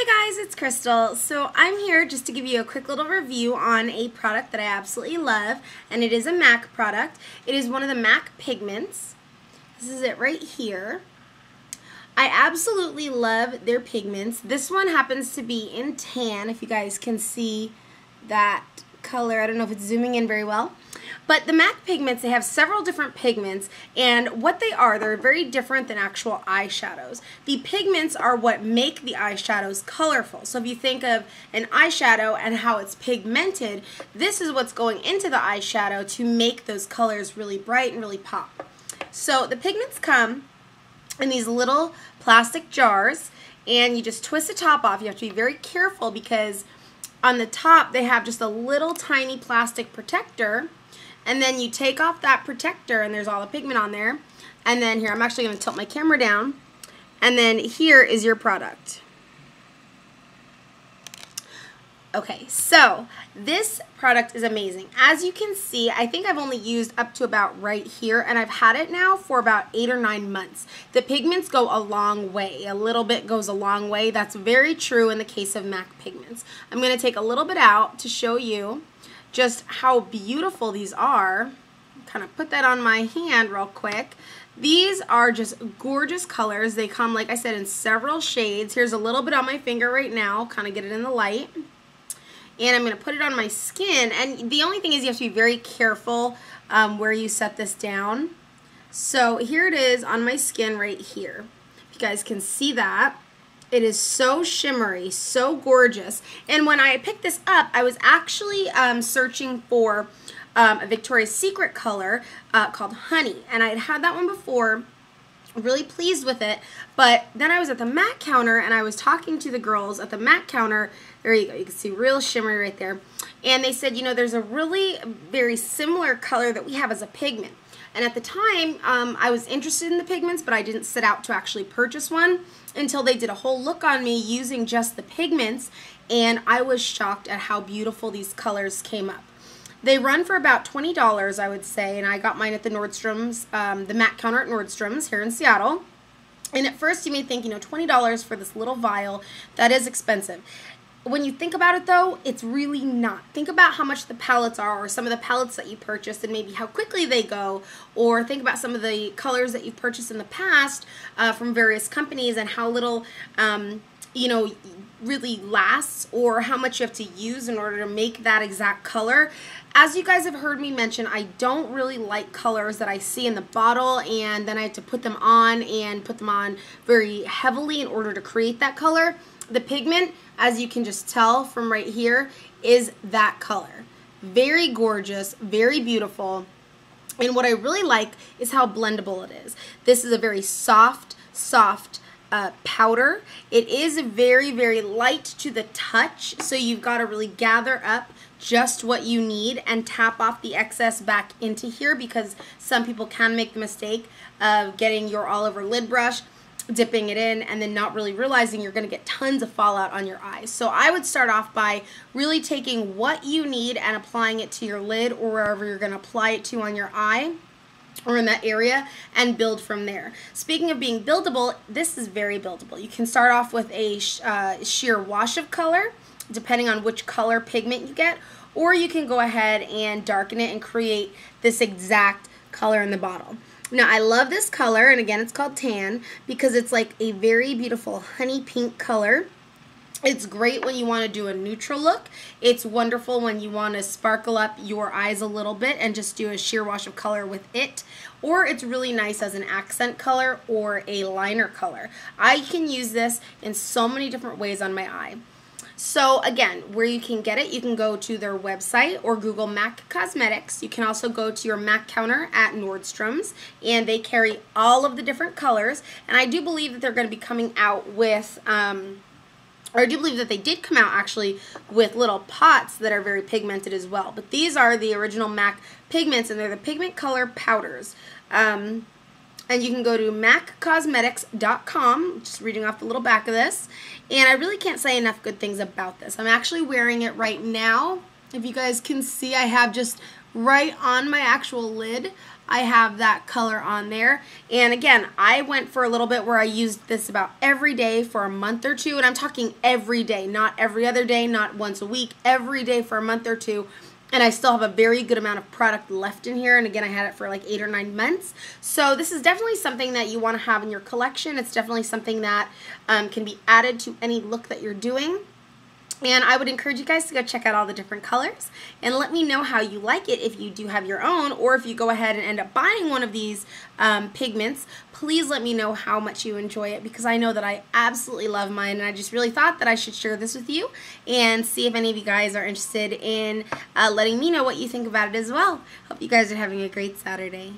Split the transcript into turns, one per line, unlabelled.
Hi guys, it's Crystal. So I'm here just to give you a quick little review on a product that I absolutely love, and it is a MAC product. It is one of the MAC Pigments. This is it right here. I absolutely love their pigments. This one happens to be in tan, if you guys can see that color. I don't know if it's zooming in very well. But the MAC pigments, they have several different pigments, and what they are, they're very different than actual eyeshadows. The pigments are what make the eyeshadows colorful. So if you think of an eyeshadow and how it's pigmented, this is what's going into the eyeshadow to make those colors really bright and really pop. So the pigments come in these little plastic jars, and you just twist the top off. You have to be very careful because on the top they have just a little tiny plastic protector, and then you take off that protector and there's all the pigment on there, and then here, I'm actually going to tilt my camera down, and then here is your product. Okay, so this product is amazing. As you can see, I think I've only used up to about right here, and I've had it now for about 8 or 9 months. The pigments go a long way. A little bit goes a long way. That's very true in the case of MAC pigments. I'm going to take a little bit out to show you just how beautiful these are. Kind of put that on my hand real quick. These are just gorgeous colors. They come, like I said, in several shades. Here's a little bit on my finger right now, kind of get it in the light. And I'm going to put it on my skin. And the only thing is you have to be very careful where you set this down. So here it is on my skin right here. If you guys can see that. It is so shimmery, so gorgeous. And when I picked this up, I was actually searching for a Victoria's Secret color called Honey. And I had had that one before. Really pleased with it, but then I was at the MAC counter and I was talking to the girls at the MAC counter. There you go, you can see real shimmery right there, and they said, you know, there's a really very similar color that we have as a pigment. And at the time I was interested in the pigments, but I didn't set out to actually purchase one until they did a whole look on me using just the pigments, and I was shocked at how beautiful these colors came up. They run for about $20, I would say, and I got mine at the Nordstrom's, the MAC counter at Nordstrom's here in Seattle. And at first you may think, you know, $20 for this little vial, that is expensive. When you think about it though, it's really not. Think about how much the palettes are, or some of the palettes that you purchased and maybe how quickly they go, or think about some of the colors that you've purchased in the past from various companies and how little, you know, really lasts, or how much you have to use in order to make that exact color. As you guys have heard me mention, I don't really like colors that I see in the bottle and then I have to put them on and put them on very heavily in order to create that color. The pigment, as you can just tell from right here, is that color. Very gorgeous, very beautiful. And what I really like is how blendable it is. This is a very soft powder. It is very, very light to the touch, so you've got to really gather up just what you need and tap off the excess back into here, because some people can make the mistake of getting your all over lid brush, dipping it in, and then not really realizing you're going to get tons of fallout on your eyes. So I would start off by really taking what you need and applying it to your lid or wherever you're going to apply it to on your eye or in that area, and build from there. Speaking of being buildable, this is very buildable. You can start off with a sheer wash of color, depending on which color pigment you get, or you can go ahead and darken it and create this exact color in the bottle. Now I love this color, and again it's called tan, because it's like a very beautiful honey pink color. It's great when you want to do a neutral look. It's wonderful when you want to sparkle up your eyes a little bit and just do a sheer wash of color with it. Or it's really nice as an accent color or a liner color. I can use this in so many different ways on my eye. So again, where you can get it, you can go to their website or Google MAC Cosmetics. You can also go to your MAC counter at Nordstrom's, and they carry all of the different colors. And I do believe that they're going to be coming out with or I do believe that they did come out actually with little pots that are very pigmented as well. But these are the original MAC pigments, and they're the pigment color powders. And you can go to maccosmetics.com, just reading off the little back of this. And I really can't say enough good things about this. I'm actually wearing it right now. If you guys can see, I have just right on my actual lid, I have that color on there. And again, I went for a little bit where I used this about every day for a month or two, and I'm talking every day, not every other day, not once a week, every day for a month or two. And I still have a very good amount of product left in here. And again, I had it for like 8 or 9 months. So this is definitely something that you want to have in your collection. It's definitely something that can be added to any look that you're doing. And I would encourage you guys to go check out all the different colors and let me know how you like it if you do have your own, or if you go ahead and end up buying one of these pigments. Please let me know how much you enjoy it, because I know that I absolutely love mine, and I just really thought that I should share this with you and see if any of you guys are interested in letting me know what you think about it as well. Hope you guys are having a great Saturday.